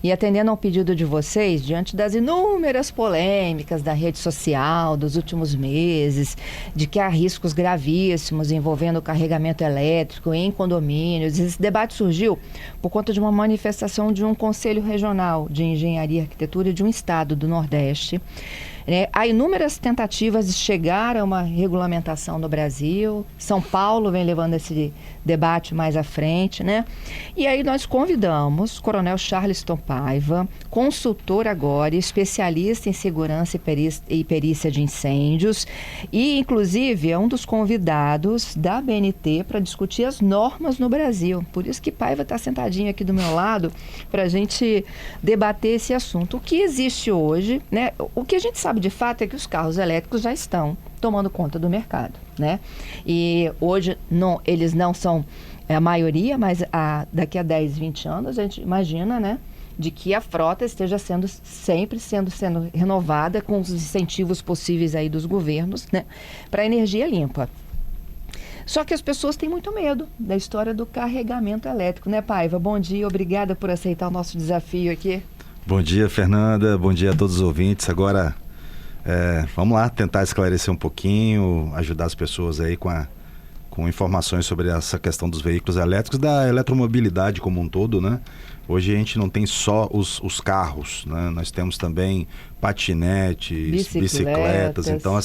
E atendendo ao pedido de vocês, diante das inúmeras polêmicas da rede social dos últimos meses, de que há riscos gravíssimos envolvendo o carregamento elétrico em condomínios, esse debate surgiu por conta de uma manifestação de um Conselho Regional de Engenharia e Arquitetura de um estado do Nordeste. Há inúmeras tentativas de chegar a uma regulamentação no Brasil. São Paulo vem levando esse debate mais à frente, né? E aí nós convidamos o Coronel Charleston Paiva, consultor agora, especialista em segurança e perícia de incêndios, e inclusive é um dos convidados da ABNT para discutir as normas no Brasil. Por isso que Paiva está sentadinho aqui do meu lado para a gente debater esse assunto. O que existe hoje, né? O que a gente sabe de fato é que os carros elétricos já estão tomando conta do mercado, né? E hoje eles não são a maioria, mas daqui a 10, 20 anos a gente imagina, né, de que a frota esteja sempre sendo renovada com os incentivos possíveis aí dos governos, né, para energia limpa. Só que as pessoas têm muito medo da história do carregamento elétrico, né, Paiva? Bom dia, obrigada por aceitar o nosso desafio aqui. Bom dia, Fernanda. Bom dia a todos os ouvintes. Agora, vamos lá tentar esclarecer um pouquinho, ajudar as pessoas aí com informações sobre essa questão dos veículos elétricos, da eletromobilidade como um todo, né? Hoje a gente não tem só os carros, né? Nós temos também patinetes, bicicletas, então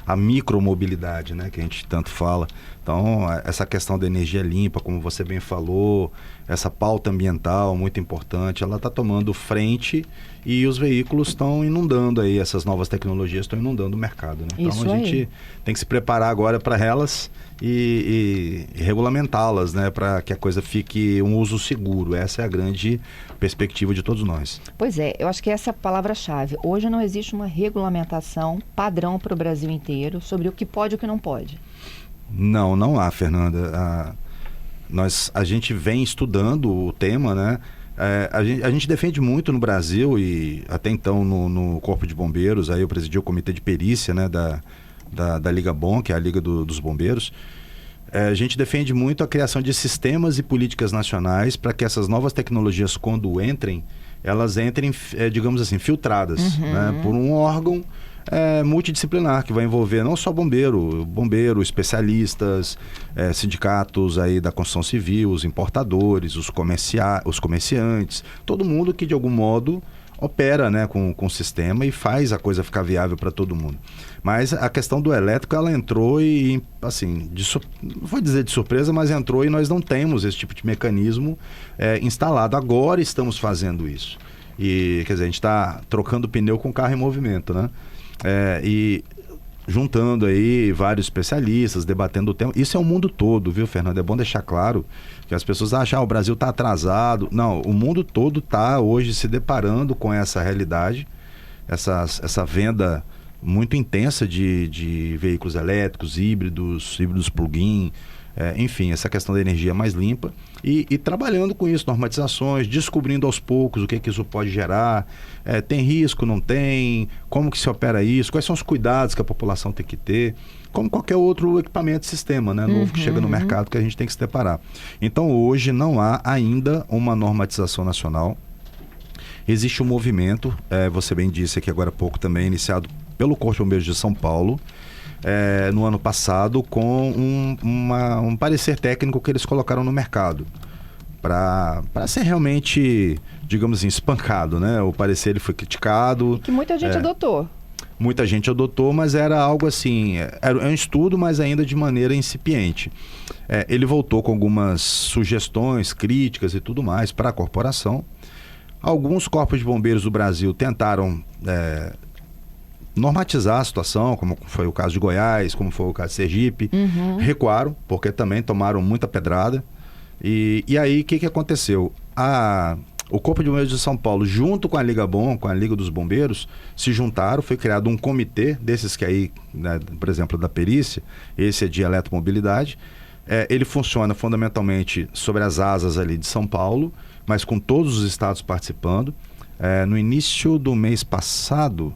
a micromobilidade, né, que a gente tanto fala. Então, essa questão da energia limpa, como você bem falou, essa pauta ambiental muito importante, ela está tomando frente e os veículos estão inundando aí, essas novas tecnologias estão inundando o mercado, né? Então Isso a gente aí. tem que se preparar agora para elas e regulamentá-las, né, para que a coisa fique um uso seguro. Essa é a grande perspectiva de todos nós. Pois é, eu acho que essa é a palavra-chave. Hoje não existe uma regulamentação padrão para o Brasil inteiro sobre o que pode e o que não pode. Não há, Fernanda. A gente vem estudando o tema, né? A gente defende muito no Brasil e até então no Corpo de Bombeiros, aí eu presidi o comitê de perícia, né, da Liga Bom, que é a Liga dos Bombeiros. A gente defende muito a criação de sistemas e políticas nacionais para que essas novas tecnologias, quando entrem, elas entrem, digamos assim, filtradas, né, por um órgão multidisciplinar, que vai envolver não só bombeiro, especialistas, sindicatos aí da construção civil, os importadores, os comerciantes, todo mundo que de algum modo opera, né, com o sistema e faz a coisa ficar viável para todo mundo. Mas a questão do elétrico, ela entrou e, assim, não vou dizer de surpresa, mas entrou e nós não temos esse tipo de mecanismo instalado. Agora estamos fazendo isso. E, quer dizer, a gente está trocando pneu com carro em movimento, né? E juntando aí vários especialistas, debatendo o tema. Isso é o mundo todo, viu, Fernando? É bom deixar claro que as pessoas acham que o Brasil está atrasado. Não, o mundo todo está hoje se deparando com essa realidade, essa venda muito intensa de veículos elétricos, híbridos plug-in, enfim, essa questão da energia mais limpa e trabalhando com isso, normatizações, descobrindo aos poucos o que isso pode gerar, tem risco, não tem, como que se opera isso, quais são os cuidados que a população tem que ter, como qualquer outro equipamento, sistema, né, novo que chega no mercado que a gente tem que se deparar. Então hoje não há ainda uma normatização nacional. Existe um movimento, você bem disse aqui agora há pouco também, iniciado pelo Corpo de Bombeiros de São Paulo, no ano passado, com um parecer técnico que eles colocaram no mercado para ser realmente, digamos assim, espancado, né? O parecer ele foi criticado. E que muita gente adotou. Muita gente adotou, mas era algo assim, é um estudo, mas ainda de maneira incipiente. Ele voltou com algumas sugestões, críticas e tudo mais para a corporação. Alguns corpos de bombeiros do Brasil tentaram normatizar a situação, como foi o caso de Goiás, como foi o caso de Sergipe, recuaram, porque também tomaram muita pedrada. E aí, o que aconteceu? O Corpo de Bombeiros de São Paulo, junto com a Liga Bom, com a Liga dos Bombeiros, se juntaram, foi criado um comitê, desses que aí, né, por exemplo, da perícia, esse é de eletromobilidade. Ele funciona fundamentalmente sobre as asas ali de São Paulo, mas com todos os estados participando. No início do mês passado,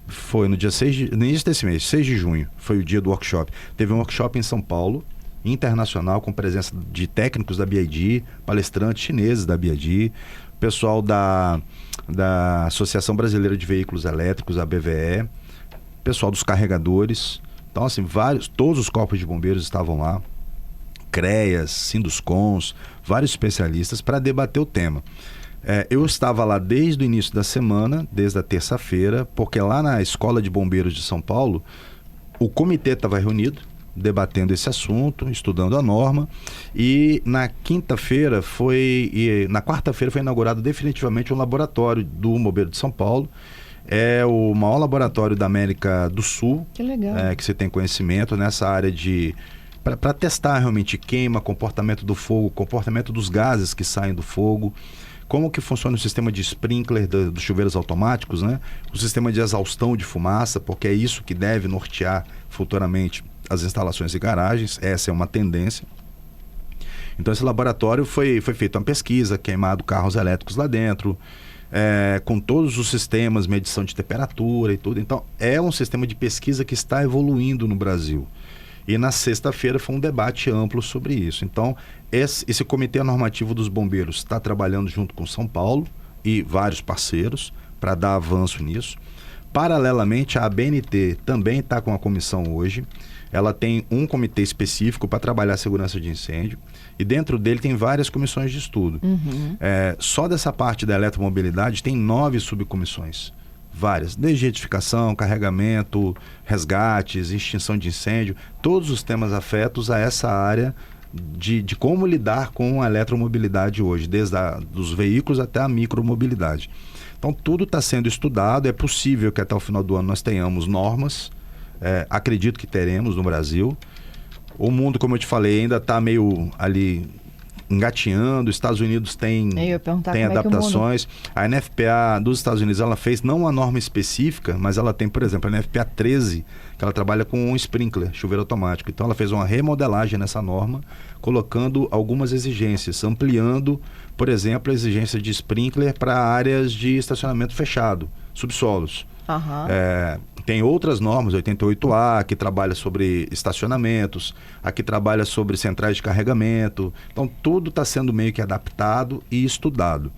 foi no início desse mês, 6 de junho, foi o dia do workshop. Teve um workshop em São Paulo, internacional, com presença de técnicos da BYD, palestrantes chineses da BYD, pessoal da Associação Brasileira de Veículos Elétricos, a BVE, pessoal dos carregadores. Então, assim, todos os corpos de bombeiros estavam lá, CREAS, Sinduscons, vários especialistas para debater o tema. Eu estava lá desde o início da semana, desde a terça-feira, porque lá na Escola de Bombeiros de São Paulo, o comitê estava reunido, debatendo esse assunto, estudando a norma, e na quarta-feira foi inaugurado definitivamente um laboratório do Bombeiro de São Paulo. É o maior laboratório da América do Sul. Que legal. Que você tem conhecimento nessa área para testar realmente queima, comportamento do fogo, comportamento dos gases que saem do fogo, como que funciona o sistema de sprinkler dos chuveiros automáticos, né? O sistema de exaustão de fumaça, porque é isso que deve nortear futuramente as instalações e garagens. Essa é uma tendência. Então esse laboratório foi feita uma pesquisa, queimado carros elétricos lá dentro, com todos os sistemas, medição de temperatura e tudo. Então é um sistema de pesquisa que está evoluindo no Brasil. E na sexta-feira foi um debate amplo sobre isso. Então, esse Comitê Normativo dos Bombeiros está trabalhando junto com São Paulo e vários parceiros para dar avanço nisso. Paralelamente, a ABNT também está com a comissão hoje. Ela tem um comitê específico para trabalhar a segurança de incêndio. E dentro dele tem várias comissões de estudo. Só dessa parte da eletromobilidade tem 9 subcomissões. Várias, desde edificação, carregamento, resgates, extinção de incêndio, todos os temas afetos a essa área de como lidar com a eletromobilidade hoje, desde dos veículos até a micromobilidade. Então tudo está sendo estudado, é possível que até o final do ano nós tenhamos normas, acredito que teremos no Brasil. O mundo, como eu te falei, ainda está meio ali engatinhando. Os Estados Unidos tem adaptações. A NFPA dos Estados Unidos, ela fez não uma norma específica, mas ela tem, por exemplo, a NFPA 13, que ela trabalha com um sprinkler, chuveiro automático. Então ela fez uma remodelagem nessa norma, colocando algumas exigências, ampliando, por exemplo, a exigência de sprinkler para áreas de estacionamento fechado, subsolos. Tem outras normas, 88A, que trabalha sobre estacionamentos, a que trabalha sobre centrais de carregamento. Então, tudo está sendo meio que adaptado e estudado.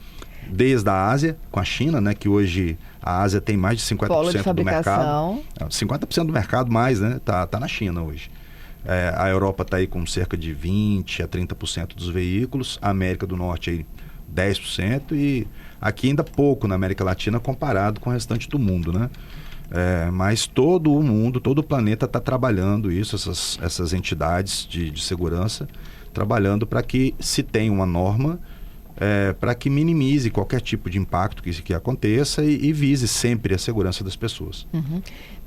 Desde a Ásia, com a China, né, que hoje a Ásia tem mais de 50% do mercado. 50% do mercado mais, né? Tá na China hoje. A Europa está aí com cerca de 20% a 30% dos veículos, a América do Norte aí 10%, e aqui ainda pouco na América Latina comparado com o restante do mundo, né? Mas todo o mundo, todo o planeta está trabalhando isso, essas entidades de segurança, trabalhando para que se tenha uma norma para que minimize qualquer tipo de impacto que aconteça e vise sempre a segurança das pessoas.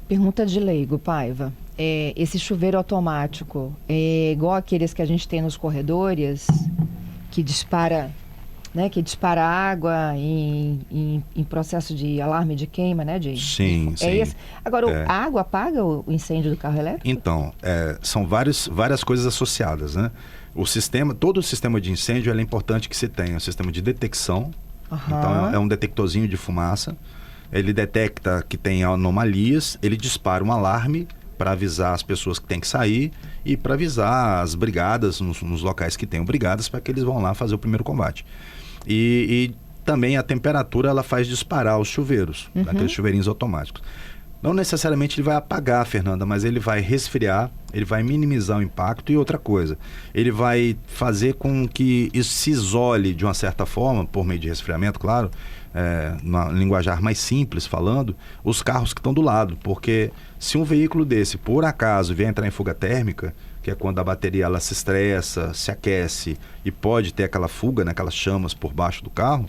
Pergunta de leigo, Paiva. Esse chuveiro automático é igual aqueles que a gente tem nos corredores, que dispara... que dispara água em processo de alarme de queima, né? Sim. Esse. Agora, a água apaga o incêndio do carro elétrico? Então, são várias coisas associadas, né? Todo o sistema de incêndio é importante que se tenha um sistema de detecção. Então, é um detectorzinho de fumaça. Ele detecta que tem anomalias, ele dispara um alarme para avisar as pessoas que têm que sair e para avisar as brigadas nos locais que tenham brigadas, para que eles vão lá fazer o primeiro combate. E também a temperatura, ela faz disparar os chuveiros, aqueles chuveirinhos automáticos. Não necessariamente ele vai apagar, Fernanda, mas ele vai resfriar, ele vai minimizar o impacto. E outra coisa, ele vai fazer com que isso se isole de uma certa forma, por meio de resfriamento, claro, numa linguajar mais simples falando, os carros que estão do lado. Porque se um veículo desse, por acaso, vier entrar em fuga térmica, que é quando a bateria ela se estressa, se aquece e pode ter aquela fuga, né, aquelas chamas por baixo do carro,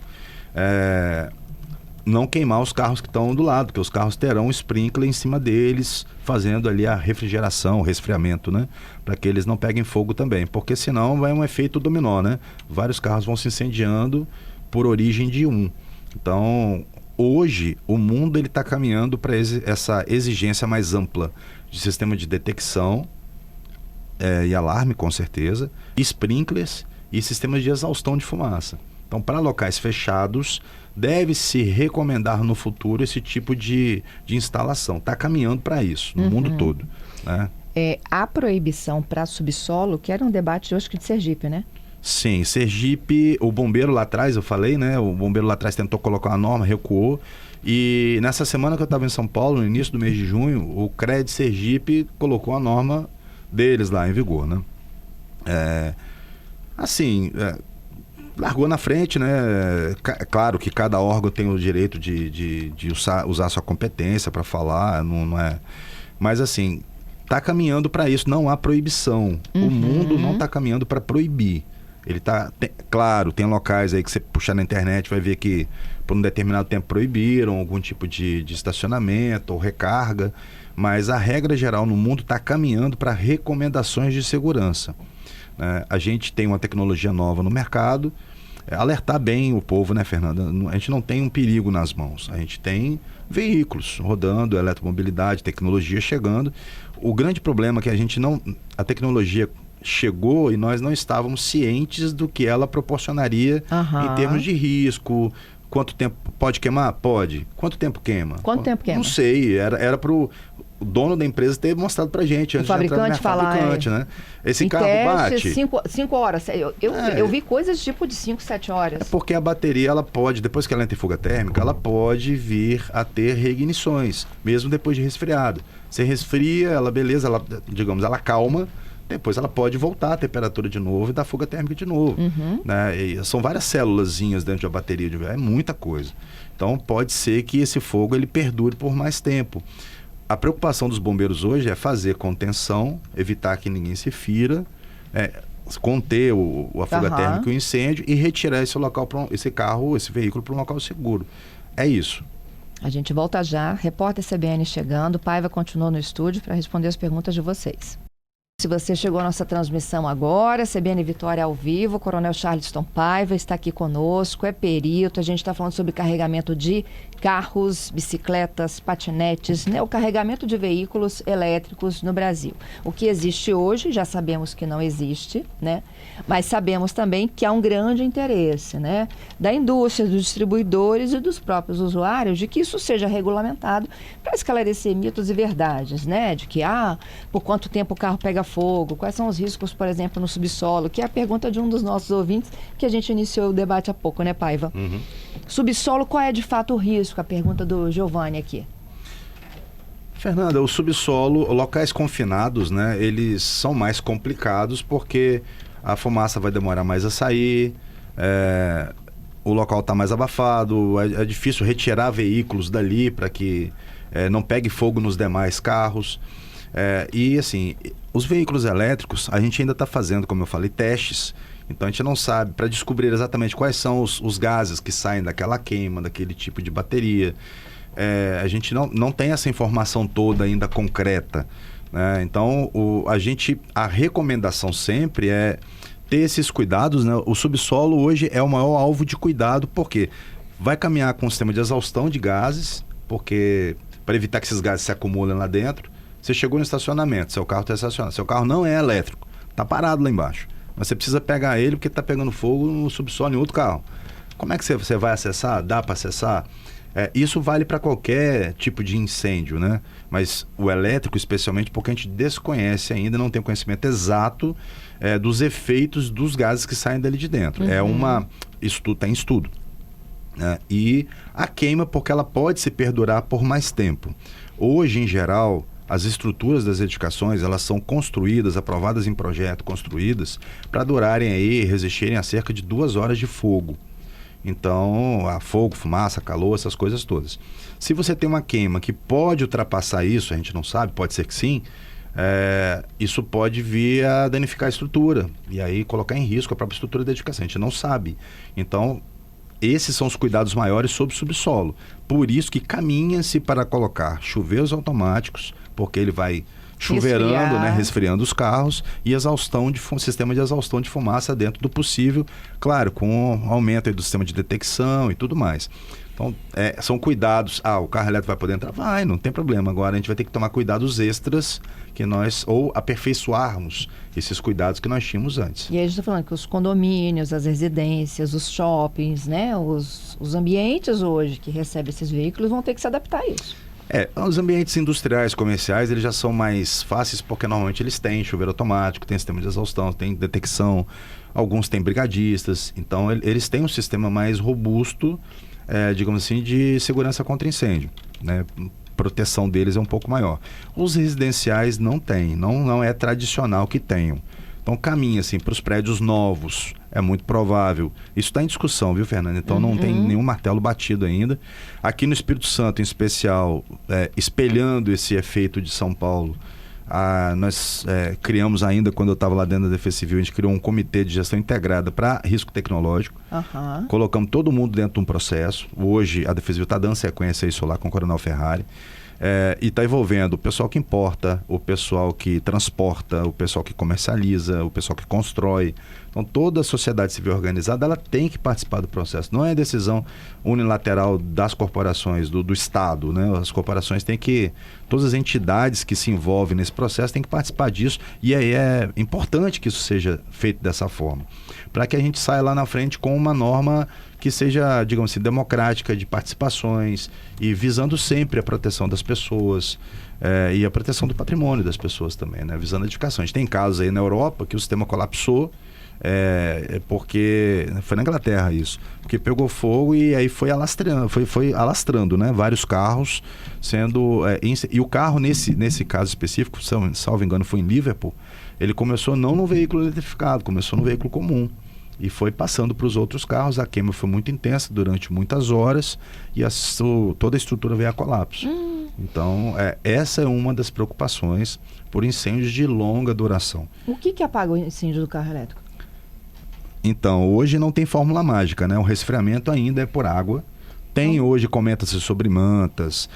não queimar os carros que estão do lado, porque os carros terão um sprinkler em cima deles, fazendo ali a refrigeração, o resfriamento, né? Para que eles não peguem fogo também, porque senão vai um efeito dominó, né? Vários carros vão se incendiando por origem de um. Então, hoje, o mundo está caminhando para essa exigência mais ampla de sistema de detecção e alarme, com certeza, sprinklers e sistemas de exaustão de fumaça. Então, para locais fechados, deve-se recomendar no futuro esse tipo de instalação. Está caminhando para isso, no mundo todo, né? A proibição para subsolo, que era um debate, eu acho que de Sergipe, né? Sim, Sergipe, o bombeiro lá atrás, eu falei, né? O bombeiro lá atrás tentou colocar uma norma, recuou. E nessa semana que eu estava em São Paulo, no início do mês de junho, o CRED Sergipe colocou a norma deles lá em vigor, né? Largou na frente, né? Claro que cada órgão tem o direito de usar sua competência para falar, não é... Mas assim, tá caminhando para isso, não há proibição. O mundo não tá caminhando para proibir. Ele tá... claro, tem locais aí que você puxar na internet vai ver que por um determinado tempo proibiram algum tipo de estacionamento ou recarga, mas a regra geral no mundo está caminhando para recomendações de segurança. A gente tem uma tecnologia nova no mercado, alertar bem o povo, né, Fernanda? A gente não tem um perigo nas mãos, a gente tem veículos rodando, eletromobilidade, tecnologia chegando. O grande problema é que a tecnologia chegou e nós não estávamos cientes do que ela proporcionaria em termos de risco. Quanto tempo pode queimar? Pode. Quanto tempo queima? Quanto tempo queima? Não sei, era para o dono da empresa ter mostrado pra gente antes de entrar no mercado. Fabricante, né? Esse carro bate... 5 horas. Eu vi coisas tipo de 5, 7 horas. É porque a bateria, ela pode, depois que ela entra em fuga térmica, ela pode vir a ter reignições, mesmo depois de resfriado. Você resfria, ela calma, depois ela pode voltar à temperatura de novo e dar fuga térmica de novo. Né? E são várias célulazinhas dentro da bateria, é muita coisa. Então pode ser que esse fogo ele perdure por mais tempo. A preocupação dos bombeiros hoje é fazer contenção, evitar que ninguém se fira, conter a fuga térmica e o incêndio e retirar esse veículo para um local seguro. É isso. A gente volta já. Repórter CBN chegando. Paiva continua no estúdio para responder as perguntas de vocês. Se você chegou à nossa transmissão agora, CBN Vitória ao vivo, o Coronel Charleston Paiva está aqui conosco, é perito, a gente está falando sobre carregamento de carros, bicicletas, patinetes, né? O carregamento de veículos elétricos no Brasil. O que existe hoje, já sabemos que não existe, né? Mas sabemos também que há um grande interesse, né? Da indústria, dos distribuidores e dos próprios usuários de que isso seja regulamentado para esclarecer mitos e verdades, né? De que, por quanto tempo o carro pega fogo, quais são os riscos, por exemplo, no subsolo, que é a pergunta de um dos nossos ouvintes, que a gente iniciou o debate há pouco, né, Paiva? Subsolo, qual é de fato o risco? A pergunta do Giovanni aqui. Fernanda, o subsolo, locais confinados, né, eles são mais complicados porque a fumaça vai demorar mais a sair, o local está mais abafado, é difícil retirar veículos dali para que não pegue fogo nos demais carros. E assim, os veículos elétricos, a gente ainda está fazendo, como eu falei, testes. Então a gente não sabe, para descobrir exatamente quais são os gases que saem daquela queima, daquele tipo de bateria. A gente não tem essa informação toda ainda concreta, né? Então a recomendação sempre é ter esses cuidados, né? O subsolo hoje é o maior alvo de cuidado, porque vai caminhar com um sistema de exaustão de gases, porque para evitar que esses gases se acumulem lá dentro. Você chegou no estacionamento, seu carro está estacionado, seu carro não é elétrico, está parado lá embaixo, mas você precisa pegar ele porque está pegando fogo no subsolo em outro carro. Como é que você vai acessar? Dá para acessar? Isso vale para qualquer tipo de incêndio, né? Mas o elétrico, especialmente, porque a gente desconhece ainda, não tem conhecimento exato dos efeitos dos gases que saem dali de dentro. Isso tudo está em estudo. E a queima, porque ela pode se perdurar por mais tempo. Hoje, em geral, as estruturas das edificações, elas são construídas, aprovadas em projeto, construídas, para durarem aí, resistirem a cerca de 2 horas de fogo. Então, fogo, fumaça, calor, essas coisas todas. Se você tem uma queima que pode ultrapassar isso, a gente não sabe, pode ser que sim, isso pode vir a danificar a estrutura e aí colocar em risco a própria estrutura da edificação. A gente não sabe. Então, esses são os cuidados maiores sobre o subsolo. Por isso que caminha-se para colocar chuveiros automáticos, porque ele vai chuveirando, resfriando os carros, e sistema de exaustão de fumaça dentro do possível, claro, com o aumento aí do sistema de detecção e tudo mais. Então, são cuidados. O carro elétrico vai poder entrar? Vai, não tem problema. Agora a gente vai ter que tomar cuidados extras ou aperfeiçoarmos esses cuidados que nós tínhamos antes. E aí a gente está falando que os condomínios, as residências, os shoppings, né, os ambientes hoje que recebem esses veículos vão ter que se adaptar a isso. Os ambientes industriais, comerciais, eles já são mais fáceis porque normalmente eles têm chuveiro automático, tem sistema de exaustão, tem detecção, alguns têm brigadistas, então eles têm um sistema mais robusto, digamos assim, de segurança contra incêndio, né? Proteção deles é um pouco maior. Os residenciais não têm, não é tradicional que tenham. Então caminha assim para os prédios novos, é muito provável. Isso está em discussão, viu, Fernanda? Então não tem nenhum martelo batido ainda. Aqui no Espírito Santo, em especial, espelhando esse efeito de São Paulo, nós criamos ainda, quando eu estava lá dentro da Defesa Civil, a gente criou um comitê de gestão integrada para risco tecnológico. Colocamos todo mundo dentro de um processo. Hoje a Defesa Civil está dando sequência a isso lá com o Coronel Ferrari. E está envolvendo o pessoal que importa, o pessoal que transporta, o pessoal que comercializa, o pessoal que constrói. Então toda a sociedade civil organizada ela tem que participar do processo. Não é decisão unilateral das corporações, do Estado, né? As corporações têm que... Todas as entidades que se envolvem nesse processo têm que participar disso. E aí é importante que isso seja feito dessa forma. Para que a gente saia lá na frente com uma norma que seja, digamos assim, democrática, de participações e visando sempre a proteção das pessoas e a proteção do patrimônio das pessoas também, né? Visando a edificação. A gente tem casos aí na Europa que o sistema colapsou porque foi na Inglaterra isso, porque pegou fogo e aí foi alastrando, né? Vários carros sendo e o carro nesse caso específico, salvo engano, foi em Liverpool. Ele começou não no veículo eletrificado, começou no veículo comum e foi passando para os outros carros. A queima foi muito intensa durante muitas horas e toda a estrutura veio a colapso. Então essa é uma das preocupações por incêndios de longa duração. O que apaga o incêndio do carro elétrico? Então, hoje não tem fórmula mágica, né? O resfriamento ainda é por água. Tem hoje, comenta-se sobre mantas.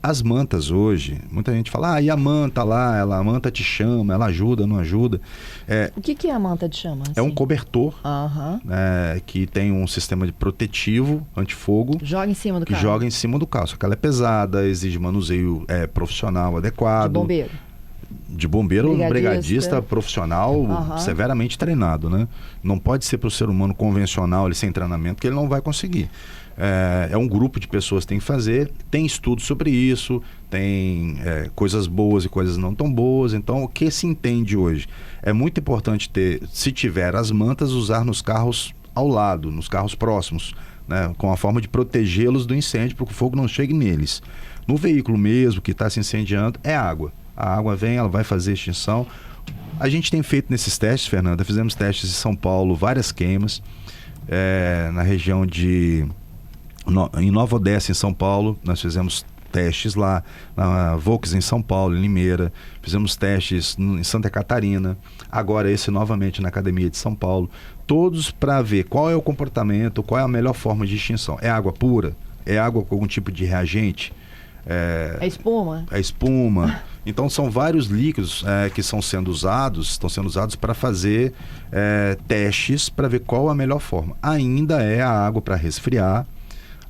As mantas hoje, muita gente fala, e a manta lá, a manta te chama, ela ajuda, não ajuda. O que é a manta te chama? Assim? É um cobertor que tem um sistema de protetivo, antifogo. Joga em cima do carro. Joga em cima do carro. Só que ela é pesada, exige manuseio profissional adequado. De bombeiro, brigadista profissional, severamente treinado, né? Não pode ser para o ser humano convencional, ele sem treinamento, que ele não vai conseguir. É um grupo de pessoas que tem que fazer, tem estudos sobre isso, tem coisas boas e coisas não tão boas. Então, o que se entende hoje? É muito importante se tiver as mantas, usar nos carros ao lado, nos carros próximos, né? Com a forma de protegê-los do incêndio, para que o fogo não chegue neles. No veículo mesmo que está se incendiando, é água. A água vem, ela vai fazer extinção. A gente tem feito nesses testes, Fernanda, fizemos testes em São Paulo, várias queimas, na região em Nova Odessa, em São Paulo, nós fizemos testes lá, na Volks em São Paulo, em Limeira, fizemos testes em Santa Catarina, agora esse novamente na Academia de São Paulo, todos para ver qual é o comportamento, qual é a melhor forma de extinção. É água pura? É água com algum tipo de reagente? É espuma? É espuma. Então são vários líquidos que estão sendo usados para fazer testes para ver qual a melhor forma. Ainda é a água para resfriar,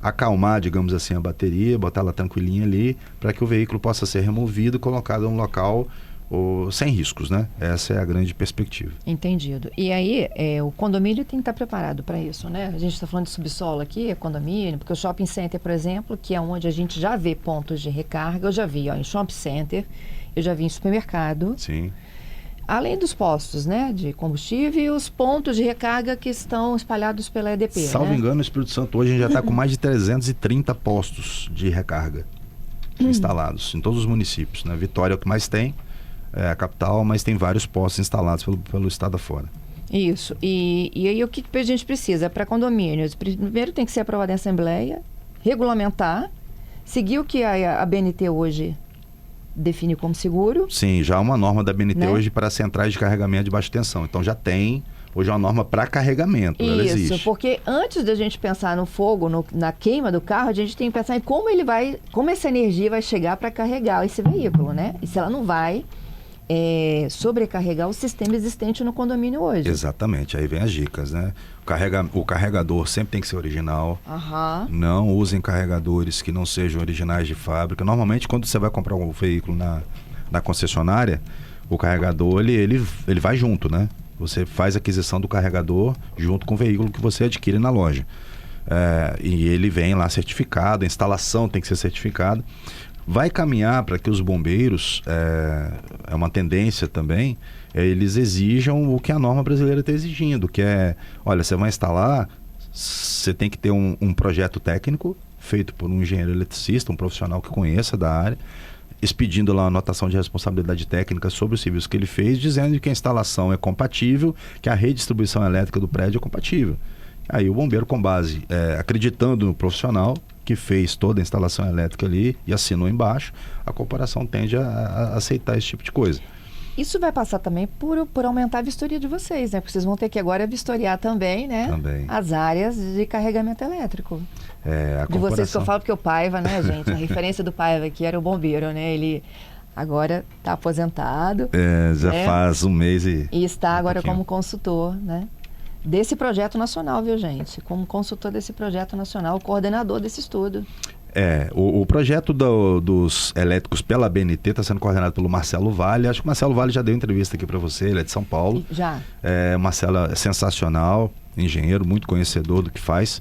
acalmar, digamos assim, a bateria, botar ela tranquilinha ali, para que o veículo possa ser removido e colocado em um local sem riscos, né? Essa é a grande perspectiva. Entendido. E aí, o condomínio tem que estar preparado para isso, né? A gente está falando de subsolo aqui, condomínio, porque o shopping center, por exemplo, que é onde a gente já vê pontos de recarga, eu já vi em shopping center, eu já vi em supermercado. Sim. Além dos postos, né, de combustível e os pontos de recarga que estão espalhados pela EDP, Salvo engano, no Espírito Santo hoje a gente já está com mais de 330 postos de recarga instalados em todos os municípios, né? Vitória é o que mais tem, a capital, mas tem vários postos instalados pelo estado afora. Isso. E aí o que a gente precisa para condomínios? Primeiro tem que ser aprovado em assembleia, regulamentar, seguir o que a BNT hoje define como seguro. Sim, já há uma norma da BNT, né, hoje para centrais de carregamento de baixa tensão. Então já tem hoje uma norma para carregamento. Ela existe. Isso, porque antes da gente pensar no fogo, na queima do carro, a gente tem que pensar em como essa energia vai chegar para carregar esse veículo, né? E se ela não vai sobrecarregar o sistema existente no condomínio hoje. Exatamente, aí vem as dicas, né? O carregador sempre tem que ser original. Não usem carregadores que não sejam originais de fábrica. Normalmente, quando você vai comprar um veículo na concessionária, o carregador ele vai junto, né? Você faz a aquisição do carregador junto com o veículo que você adquire na loja. E ele vem lá certificado, a instalação tem que ser certificada. vai caminhar para que os bombeiros, é uma tendência também, eles exijam o que a norma brasileira está exigindo, que é, olha, você vai instalar, você tem que ter um projeto técnico feito por um engenheiro eletricista, um profissional que conheça da área, expedindo lá uma anotação de responsabilidade técnica sobre o serviço que ele fez, dizendo que a instalação é compatível, que a redistribuição elétrica do prédio é compatível. Aí o bombeiro, com base, acreditando no profissional que fez toda a instalação elétrica ali e assinou embaixo, a corporação tende a aceitar esse tipo de coisa. Isso vai passar também por aumentar a vistoria de vocês, né? Porque vocês vão ter que agora vistoriar também, né? Também. As áreas de carregamento elétrico. A de vocês que eu falo, porque o Paiva, né, gente? A referência do Paiva aqui era o bombeiro, né? Ele agora está aposentado. Já faz um mês e está agora como consultor, né? Desse projeto nacional, viu, gente? Como consultor desse projeto nacional, coordenador desse estudo. O projeto dos elétricos pela ABNT está sendo coordenado pelo Marcelo Vale. Acho que o Marcelo Vale já deu entrevista aqui para você, ele é de São Paulo. Já. O Marcelo é sensacional, engenheiro, muito conhecedor do que faz.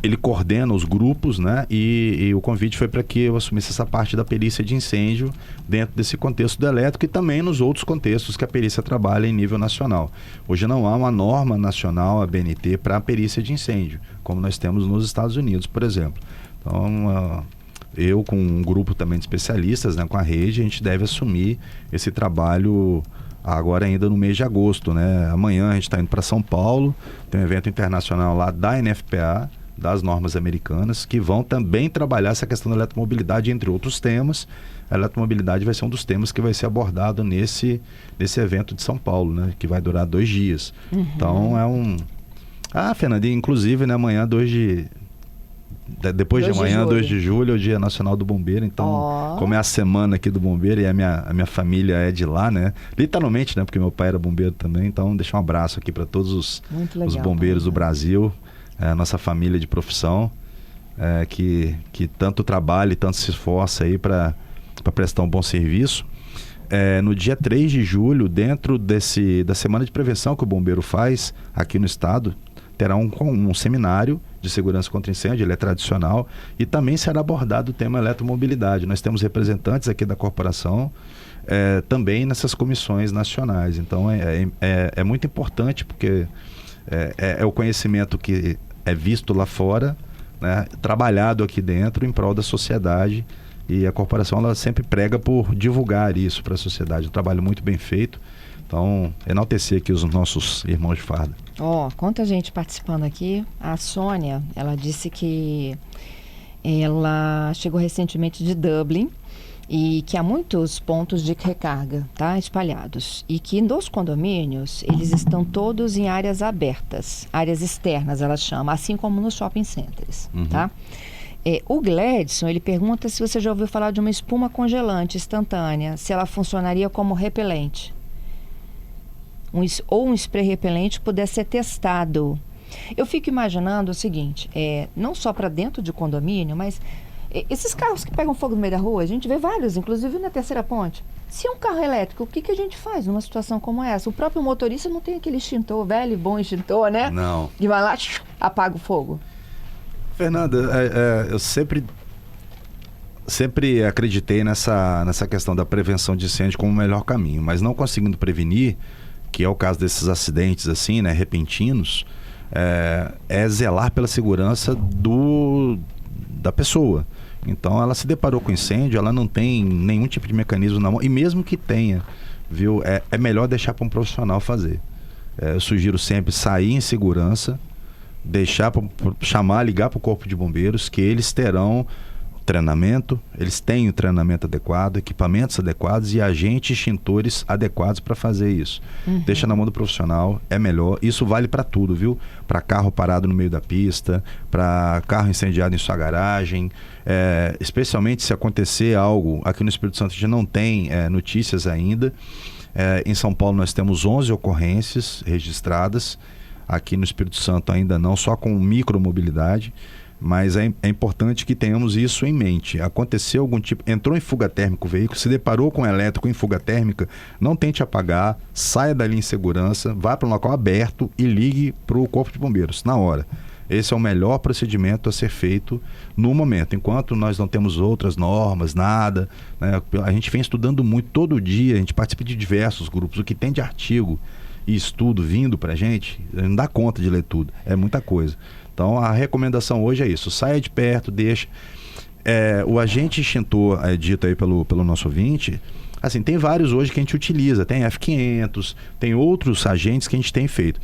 Ele coordena os grupos, né? E o convite foi para que eu assumisse essa parte da perícia de incêndio dentro desse contexto do elétrico e também nos outros contextos que a perícia trabalha em nível nacional. Hoje não há uma norma nacional, a ABNT, para a perícia de incêndio, como nós temos nos Estados Unidos, por exemplo. Então, eu com um grupo também de especialistas, né, com a rede, a gente deve assumir esse trabalho agora ainda no mês de agosto, né? Amanhã a gente está indo para São Paulo, tem um evento internacional lá da NFPA, das normas americanas, que vão também trabalhar essa questão da eletromobilidade, entre outros temas. A eletromobilidade vai ser um dos temas que vai ser abordado nesse evento de São Paulo, né? Que vai durar 2 dias. Uhum. Então Fernanda, inclusive, né, amanhã, depois de amanhã, 2 de julho, é o Dia Nacional do Bombeiro. Então, como é a semana aqui do bombeiro e a minha família é de lá, né? Literalmente, né? Porque meu pai era bombeiro também. Então, deixar um abraço aqui para todos os bombeiros do Brasil, a nossa família de profissão, que tanto trabalha e tanto se esforça aí para prestar um bom serviço. No dia 3 de julho, dentro da semana de prevenção que o bombeiro faz aqui no estado, terá um seminário de segurança contra incêndio, ele é tradicional, e também será abordado o tema eletromobilidade. Nós temos representantes aqui da corporação também nessas comissões nacionais. Então é muito importante, porque é o conhecimento que é visto lá fora, né, trabalhado aqui dentro em prol da sociedade, e a corporação ela sempre prega por divulgar isso para a sociedade. Um trabalho muito bem feito. Então, enaltecer aqui os nossos irmãos de farda. Quanta gente participando aqui. A Sônia, ela disse que ela chegou recentemente de Dublin e que há muitos pontos de recarga, tá, espalhados. E que nos condomínios, eles estão todos em áreas abertas, áreas externas, elas chamam, assim como nos shopping centers, tá? O Gladson, ele pergunta se você já ouviu falar de uma espuma congelante instantânea, se ela funcionaria como repelente. Ou um spray repelente pudesse ser testado. Eu fico imaginando o seguinte, não só para dentro de condomínio, mas esses carros que pegam fogo no meio da rua, a gente vê vários, inclusive na Terceira Ponte. Se é um carro elétrico, o que a gente faz numa situação como essa? O próprio motorista não tem aquele extintor, velho e bom extintor, né? Não. E vai lá, apaga o fogo. Fernanda, eu sempre acreditei nessa questão da prevenção de incêndio como o melhor caminho, mas não conseguindo prevenir, que é o caso desses acidentes assim, né, repentinos, zelar pela segurança da pessoa. Então ela se deparou com incêndio, ela não tem nenhum tipo de mecanismo na mão, e mesmo que tenha, viu, é melhor deixar para um profissional fazer. Eu sugiro sempre sair em segurança, ligar para o Corpo de Bombeiros, que eles terão treinamento, eles têm o treinamento adequado, equipamentos adequados e agentes extintores adequados para fazer isso. Deixa na mão do profissional, é melhor. Isso vale para tudo, viu? Para carro parado no meio da pista, para carro incendiado em sua garagem, especialmente se acontecer algo. Aqui no Espírito Santo a gente não tem notícias ainda. Em São Paulo nós temos 11 ocorrências registradas. Aqui no Espírito Santo ainda não, só com micromobilidade. Mas é importante que tenhamos isso em mente. Aconteceu algum tipo, entrou em fuga térmica o veículo, se deparou com um elétrico em fuga térmica, não tente apagar, saia dali em segurança, vá para um local aberto e ligue para o Corpo de Bombeiros na hora. Esse é o melhor procedimento a ser feito no momento. Enquanto nós não temos outras normas, nada, né? A gente vem estudando muito todo dia, a gente participa de diversos grupos. O que tem de artigo e estudo vindo para a gente, não dá conta de ler tudo. É muita coisa. Então, a recomendação hoje é isso. Saia de perto, deixa... o agente extintor, dito aí pelo nosso ouvinte... Assim, tem vários hoje que a gente utiliza, tem F500, tem outros agentes que a gente tem feito.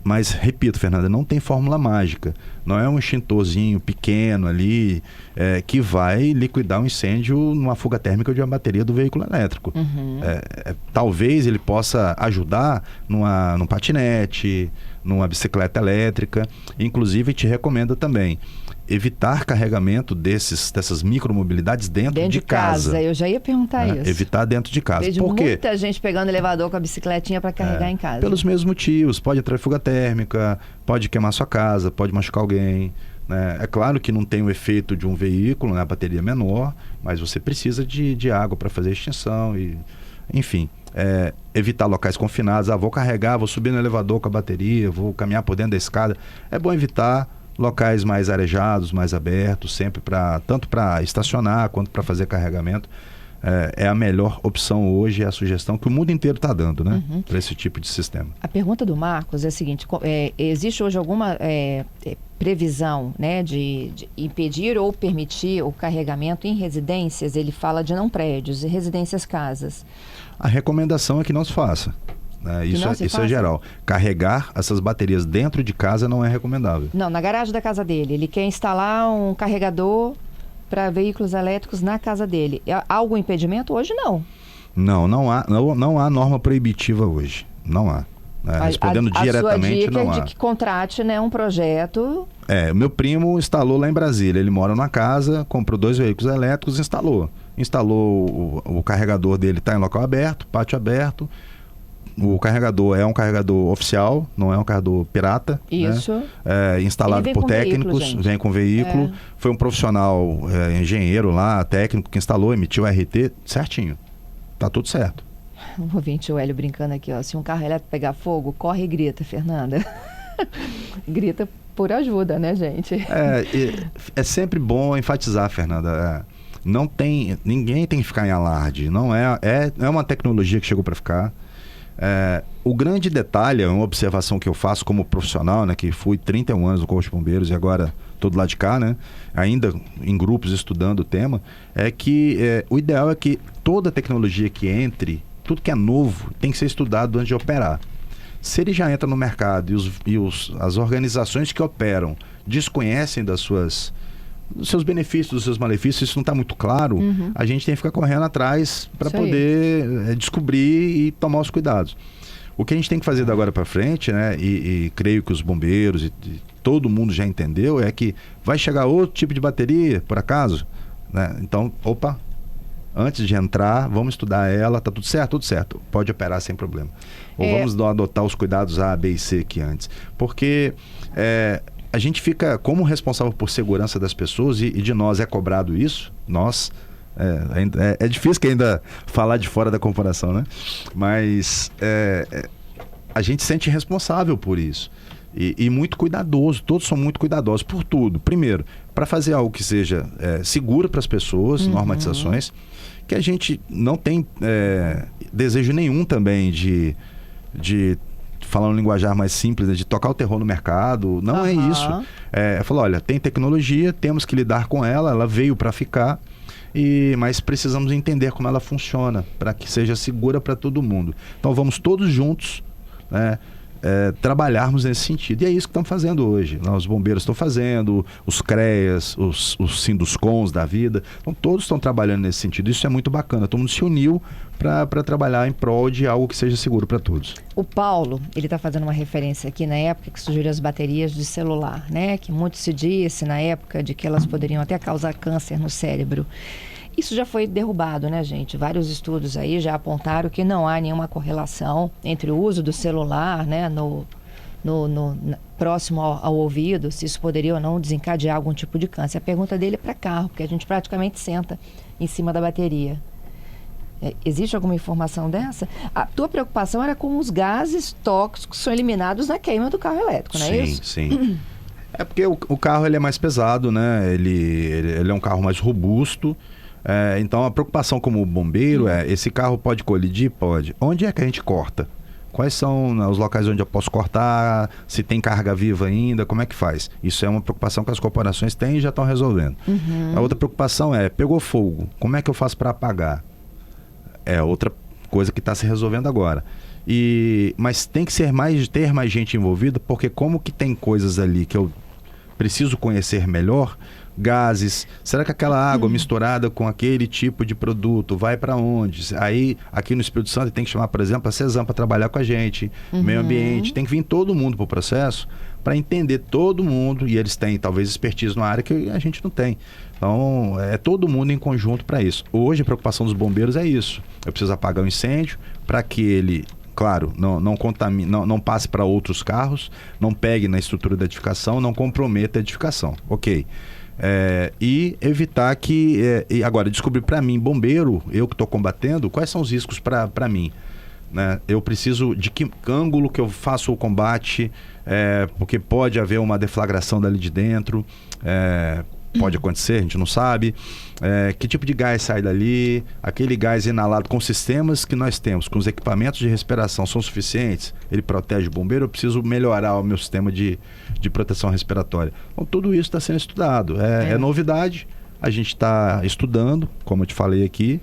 Mas, repito, Fernanda, não tem fórmula mágica. Não é um extintorzinho pequeno ali que vai liquidar um incêndio numa fuga térmica de uma bateria do veículo elétrico. Talvez ele possa ajudar num patinete, numa bicicleta elétrica. Inclusive, te recomendo também evitar carregamento dessas micromobilidades dentro de casa. Eu já ia perguntar isso. Evitar dentro de casa. Vejo Por quê? muita gente pegando elevador com a bicicletinha para carregar em casa. Pelos mesmos motivos. Pode entrar em fuga térmica, pode queimar sua casa, pode machucar alguém. Né? É claro que não tem o efeito de um veículo, né? A bateria é menor, mas você precisa de água para fazer a extinção. Enfim, evitar locais confinados. Vou carregar, vou subir no elevador com a bateria, vou caminhar por dentro da escada. É bom evitar locais mais arejados, mais abertos, sempre tanto para estacionar quanto para fazer carregamento. É a melhor opção hoje, é a sugestão que o mundo inteiro está dando, né? Para esse tipo de sistema. A pergunta do Marcos é a seguinte: existe hoje alguma previsão, né, de impedir ou permitir o carregamento em residências? Ele fala de não prédios, residências, casas. A recomendação é que não se faça. Isso é geral. Carregar essas baterias dentro de casa não é recomendável. Não, na garagem da casa dele. Ele quer instalar um carregador para veículos elétricos na casa dele. Há algum impedimento? Hoje não. Não há norma proibitiva hoje. Não há. Respondendo diretamente, não há. A sua dica é de que contrate, né, um projeto... Meu primo instalou lá em Brasília. Ele mora numa casa, comprou 2 veículos elétricos e instalou. O carregador dele está em local aberto, pátio aberto. O carregador é um carregador oficial, não é um carregador pirata. Isso. Né? Instalado por técnicos, vem com veículo. Foi um profissional, engenheiro lá, técnico, que instalou, emitiu RT certinho. Tá tudo certo. O ouvinte, o Hélio brincando aqui, ó. Se um carro elétrico pegar fogo, corre e grita, Fernanda. Grita por ajuda, né, gente? É sempre bom enfatizar, Fernanda. Ninguém tem que ficar em alarde. Não é uma tecnologia que chegou para ficar. O grande detalhe, é uma observação que eu faço como profissional, né, que fui 31 anos no Corpo de Bombeiros e agora estou do lado de cá, né, ainda em grupos estudando o tema, é que o ideal é que toda tecnologia que entre, tudo que é novo, tem que ser estudado antes de operar. Se ele já entra no mercado e as organizações que operam desconhecem dos seus benefícios, dos seus malefícios, isso não está muito claro, a gente tem que ficar correndo atrás para poder descobrir e tomar os cuidados. O que a gente tem que fazer da agora para frente, né, e creio que os bombeiros e todo mundo já entendeu, é que vai chegar outro tipo de bateria, por acaso, né? Então, antes de entrar, vamos estudar ela, tá tudo certo? Tudo certo, pode operar sem problema. Ou vamos adotar os cuidados A, B e C aqui antes. Porque a gente fica, como responsável por segurança das pessoas, e de nós é cobrado isso, nós... É difícil que ainda falar de fora da corporação, né? Mas a gente se sente responsável por isso. E muito cuidadoso, todos são muito cuidadosos por tudo. Primeiro, para fazer algo que seja seguro para as pessoas, normatizações, que a gente não tem desejo nenhum também de falar um linguajar mais simples, né, de tocar o terror no mercado. Não é isso. Falou, olha, tem tecnologia, temos que lidar com ela veio para ficar, mas precisamos entender como ela funciona, para que seja segura para todo mundo. Então vamos todos juntos, né, trabalharmos nesse sentido. E é isso que estamos fazendo hoje. Os bombeiros estão fazendo, os CREAs, os Sinduscons da vida, então todos estão trabalhando nesse sentido. Isso é muito bacana. Todo mundo se uniu para trabalhar em prol de algo que seja seguro para todos. O Paulo, ele está fazendo uma referência aqui na época que surgiram as baterias de celular, né? Que muito se disse na época de que elas poderiam até causar câncer no cérebro. Isso já foi derrubado, né, gente? Vários estudos aí já apontaram que não há nenhuma correlação entre o uso do celular, né, próximo ao ouvido, se isso poderia ou não desencadear algum tipo de câncer. A pergunta dele é para carro, porque a gente praticamente senta em cima da bateria. Existe alguma informação dessa? A tua preocupação era com os gases tóxicos que são eliminados na queima do carro elétrico, não é isso? Sim. É porque o carro ele é mais pesado, né? Ele é um carro mais robusto. Então a preocupação como bombeiro esse carro pode colidir? Pode. Onde é que a gente corta? Quais são, né, os locais onde eu posso cortar? Se tem carga viva ainda, como é que faz? Isso é uma preocupação que as corporações têm e já estão resolvendo. A outra preocupação pegou fogo, como é que eu faço para apagar? É outra coisa que está se resolvendo agora. Mas tem que ter mais gente envolvida, porque como que tem coisas ali que eu preciso conhecer melhor, gases, será que aquela água misturada com aquele tipo de produto vai para onde? Aí, aqui no Espírito Santo, tem que chamar, por exemplo, a CESAM para trabalhar com a gente, meio ambiente, tem que vir todo mundo para o processo para entender todo mundo, e eles têm talvez expertise numa área que a gente não tem. Então, é todo mundo em conjunto para isso. Hoje, a preocupação dos bombeiros é isso. Eu preciso apagar o incêndio para que ele, claro, não contamine, não passe para outros carros, não pegue na estrutura da edificação, não comprometa a edificação. Ok. E evitar que... e agora, descobrir para mim, bombeiro, eu que estou combatendo, quais são os riscos para mim? Né? Eu preciso de que ângulo que eu faço o combate, porque pode haver uma deflagração dali de dentro, pode acontecer, a gente não sabe. Que tipo de gás sai dali? Aquele gás inalado com sistemas que nós temos, com os equipamentos de respiração, são suficientes? Ele protege o bombeiro? Eu preciso melhorar o meu sistema de proteção respiratória. Então, tudo isso está sendo estudado. É novidade, a gente está estudando, como eu te falei aqui,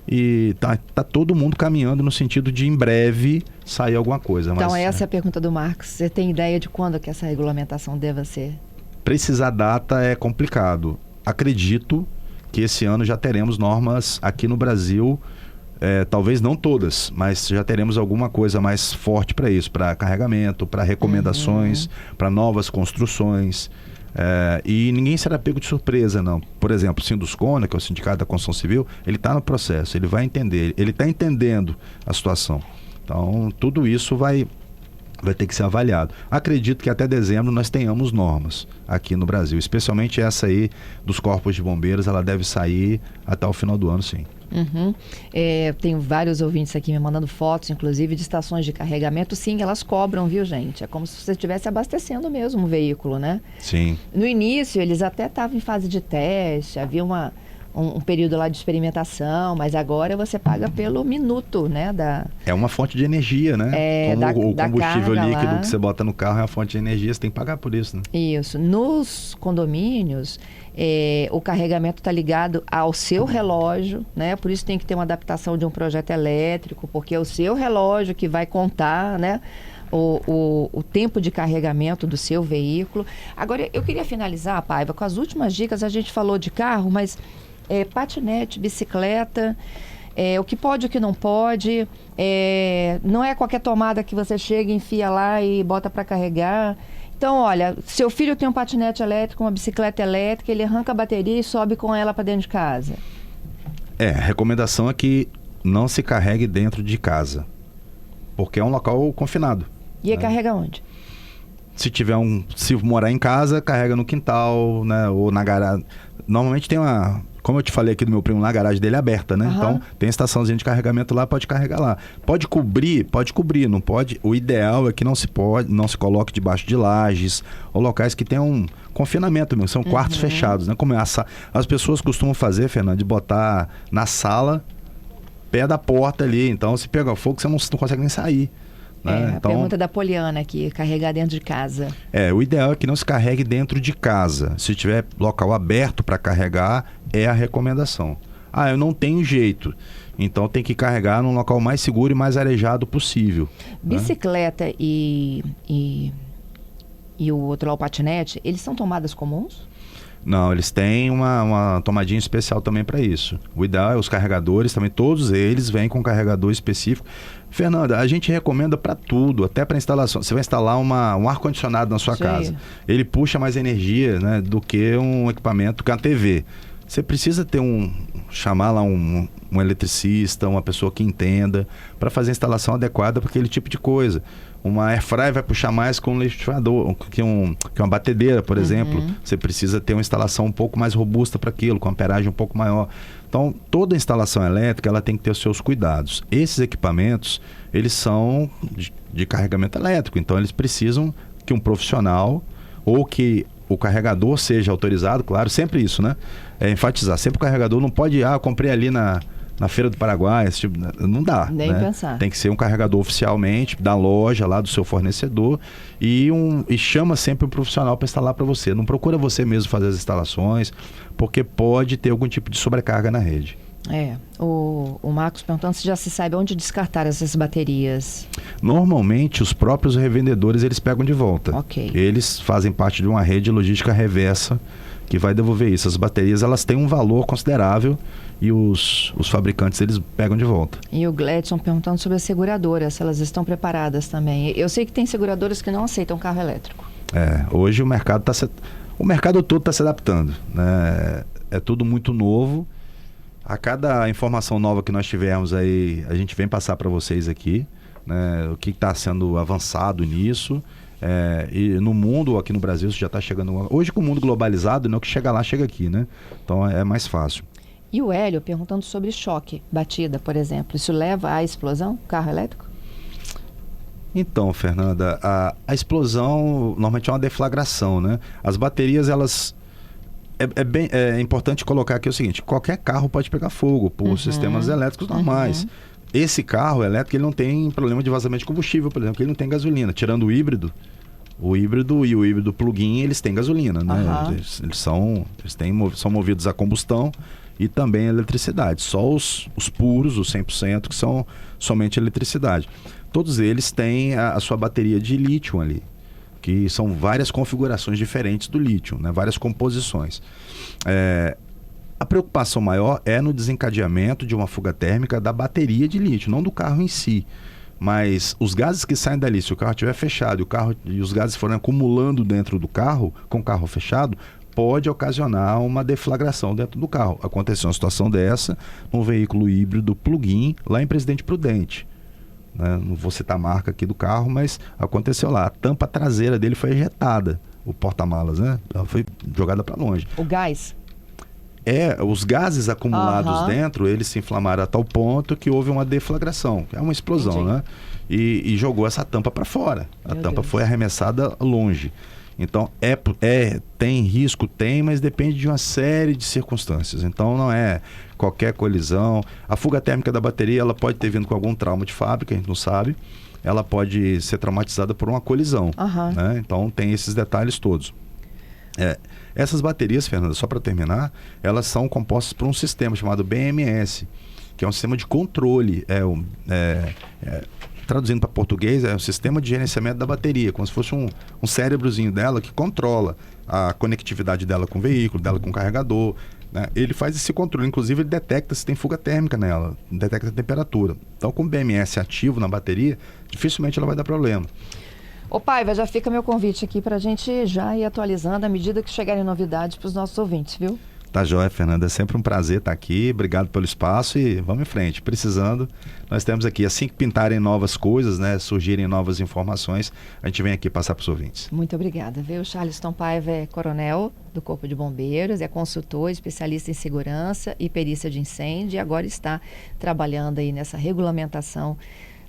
e tá todo mundo caminhando no sentido de em breve sair alguma coisa. Então, essa é a pergunta do Marcos. Você tem ideia de quando que essa regulamentação deva ser? Precisar data é complicado. Acredito que esse ano já teremos normas aqui no Brasil, talvez não todas, mas já teremos alguma coisa mais forte para isso, para carregamento, para recomendações, para novas construções. E ninguém será pego de surpresa, não. Por exemplo, o Sinduscona, que é o Sindicato da Construção Civil, ele está no processo, ele vai entender, ele está entendendo a situação. Então, tudo isso vai ter que ser avaliado. Acredito que até dezembro nós tenhamos normas aqui no Brasil, especialmente essa aí dos corpos de bombeiros, ela deve sair até o final do ano, sim. Tenho vários ouvintes aqui me mandando fotos, inclusive, de estações de carregamento. Sim, elas cobram, viu, gente? É como se você estivesse abastecendo mesmo um veículo, né? Sim. No início, eles até estavam em fase de teste, havia um período lá de experimentação, mas agora você paga pelo minuto, né? É uma fonte de energia, né? Como o combustível líquido lá que você bota no carro é uma fonte de energia, você tem que pagar por isso, né? Isso. Nos condomínios, o carregamento está ligado ao seu relógio, né? Por isso tem que ter uma adaptação de um projeto elétrico, porque é o seu relógio que vai contar, né? O tempo de carregamento do seu veículo. Agora, eu queria finalizar, Paiva, com as últimas dicas. A gente falou de carro, mas patinete, bicicleta, o que pode, o que não pode, não é qualquer tomada que você chega, enfia lá e bota para carregar. Então, olha, seu filho tem um patinete elétrico, uma bicicleta elétrica, ele arranca a bateria e sobe com ela para dentro de casa. A recomendação é que não se carregue dentro de casa, porque é um local confinado. E carrega onde? Se morar em casa, carrega no quintal, né, ou na garagem. Normalmente tem como eu te falei aqui do meu primo, na garagem dele é aberta, né? Então, tem estaçãozinha de carregamento lá, pode carregar lá. Pode cobrir, não pode. O ideal é que não se coloque debaixo de lajes ou locais que tenham confinamento mesmo, são quartos fechados, né? Como as pessoas costumam fazer, Fernando, de botar na sala, pé da porta ali. Então, se pegar fogo, você não consegue nem sair. Né? A pergunta da Poliana aqui, carregar dentro de casa. O ideal é que não se carregue dentro de casa. Se tiver local aberto para carregar, é a recomendação. Eu não tenho jeito. Então tem que carregar num local mais seguro e mais arejado possível. Bicicleta, né? e o outro lá, o patinete, eles são tomadas comuns? Não, eles têm uma tomadinha especial também para isso. O ideal é os carregadores também, todos eles vêm com carregador específico. Fernanda, a gente recomenda para tudo, até para instalação. Você vai instalar um ar-condicionado na sua casa. Ele puxa mais energia, né, do que um equipamento, que é uma TV. Você precisa chamar lá um eletricista, uma pessoa que entenda, para fazer a instalação adequada para aquele tipo de coisa. Uma airfryer vai puxar mais com um liquidificador, que uma batedeira, por exemplo. Você precisa ter uma instalação um pouco mais robusta para aquilo, com amperagem um pouco maior. Então, toda instalação elétrica, ela tem que ter os seus cuidados. Esses equipamentos, eles são de carregamento elétrico, então eles precisam que um profissional ou que o carregador seja autorizado, claro, sempre isso, né? Enfatizar, sempre o carregador não pode, eu comprei ali na Feira do Paraguai, esse tipo, não dá. Nem né? pensar. Tem que ser um carregador oficialmente, da loja, lá do seu fornecedor, e chama sempre um profissional para instalar para você. Não procura você mesmo fazer as instalações, porque pode ter algum tipo de sobrecarga na rede. O Marcos perguntando se já se sabe onde descartar essas baterias. Normalmente, os próprios revendedores, eles pegam de volta. Ok. Eles fazem parte de uma rede logística reversa que vai devolver isso. As baterias, elas têm um valor considerável e os fabricantes, eles pegam de volta. E o Gledson perguntando sobre as seguradoras, se elas estão preparadas também. Eu sei que tem seguradoras que não aceitam carro elétrico. Hoje o mercado todo está se adaptando, né? É tudo muito novo. A cada informação nova que nós tivermos aí, a gente vem passar para vocês aqui, né, o que está sendo avançado nisso. E no mundo, aqui no Brasil, isso já está chegando. Hoje, com o mundo globalizado, o que chega lá, chega aqui, né? Então é mais fácil. E o Hélio perguntando sobre choque, batida, por exemplo. Isso leva à explosão, carro elétrico? Então, Fernanda, a explosão normalmente é uma deflagração, né? As baterias, elas... É importante colocar aqui o seguinte: qualquer carro pode pegar fogo por sistemas elétricos normais. Esse carro elétrico, ele não tem problema de vazamento de combustível, por exemplo, ele não tem gasolina. Tirando o híbrido e o híbrido plug-in, eles têm gasolina, né? Eles são movidos a combustão e também a eletricidade. Só os puros, os 100%, que são somente eletricidade. Todos eles têm a sua bateria de lítio ali, que são várias configurações diferentes do lítio, né? Várias composições. A preocupação maior é no desencadeamento de uma fuga térmica da bateria de lítio, não do carro em si. Mas os gases que saem dali, se o carro estiver fechado e os gases forem acumulando dentro do carro, com o carro fechado, pode ocasionar uma deflagração dentro do carro. Aconteceu uma situação dessa num veículo híbrido plug-in lá em Presidente Prudente. Não vou citar a marca aqui do carro, mas aconteceu lá. A tampa traseira dele foi ejetada, o porta-malas, né? Ela foi jogada para longe. O gás? Os gases acumulados dentro, eles se inflamaram a tal ponto que houve uma deflagração, é uma explosão, né? E jogou essa tampa para fora. A tampa foi arremessada longe. Então, tem risco? Tem, mas depende de uma série de circunstâncias. Então, não é qualquer colisão. A fuga térmica da bateria, ela pode ter vindo com algum trauma de fábrica, a gente não sabe. Ela pode ser traumatizada por uma colisão. Né? Então, tem esses detalhes todos. Essas baterias, Fernanda, só para terminar, elas são compostas por um sistema chamado BMS, que é um sistema de controle. Traduzindo para português, é um sistema de gerenciamento da bateria, como se fosse um cérebrozinho dela que controla a conectividade dela com o veículo, dela com o carregador, né? Ele faz esse controle, inclusive ele detecta se tem fuga térmica nela, detecta a temperatura. Então, com o BMS ativo na bateria, dificilmente ela vai dar problema. Ô Paiva, já fica meu convite aqui para a gente já ir atualizando à medida que chegarem novidades para os nossos ouvintes, viu? Tá joia, Fernanda. É sempre um prazer estar aqui. Obrigado pelo espaço e vamos em frente. Precisando, nós temos aqui. Assim que pintarem novas coisas, né, surgirem novas informações, a gente vem aqui passar para os ouvintes. Muito obrigada, viu? Charleston Paiva é coronel do Corpo de Bombeiros, é consultor, especialista em segurança e perícia de incêndio e agora está trabalhando aí nessa regulamentação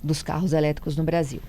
dos carros elétricos no Brasil.